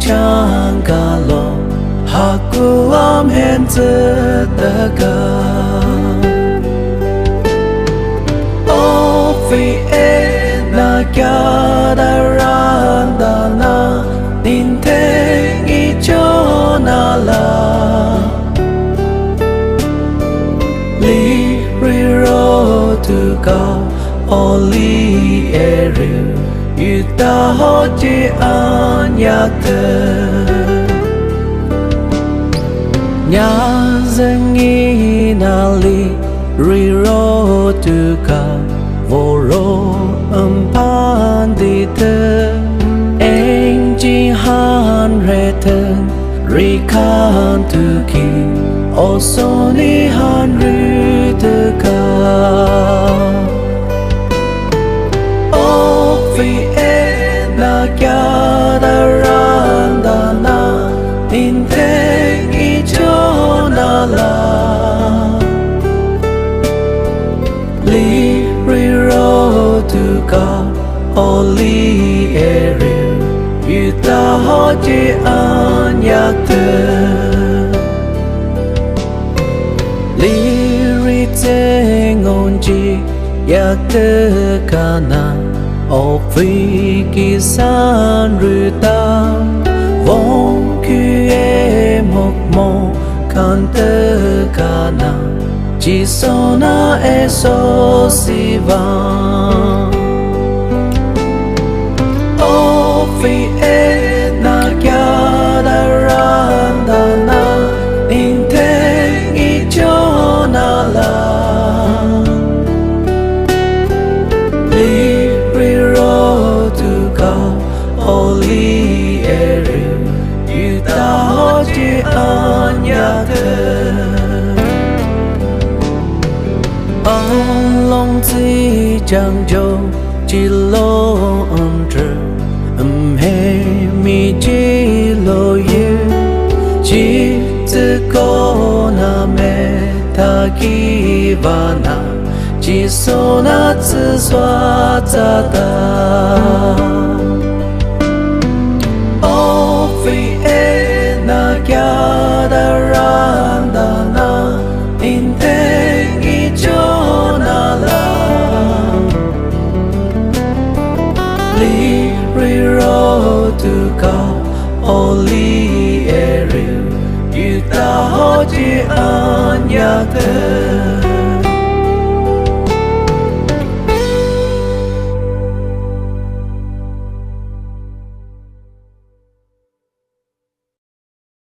chang galo haku am hen daga o fi e na kya da randa na nin te i chona la li ri ro to go only ere you ta ho ji an ya te nya zangi na li ri ro to go vo ro pan di te en ji han re te ri kan to ki o so ni han ri te ka kya da randa na nin te i chona la li ri ro to go only ere you ta ho ji an ya te li ri te ngon ji ya te kana o phi ki san ru ta vong ki e mok mo kan te kana ji so na e so si va o phi e na kya da randa na in te i chona la only ere you ta ho ji an ya te long zi chang jo ji lo tre he mi ji lo ye ji zi ko na me ta ki va na ji so na zi swa za da kya da randa na in te i chona la li ri ro to go only ere you ta ho ji an ya te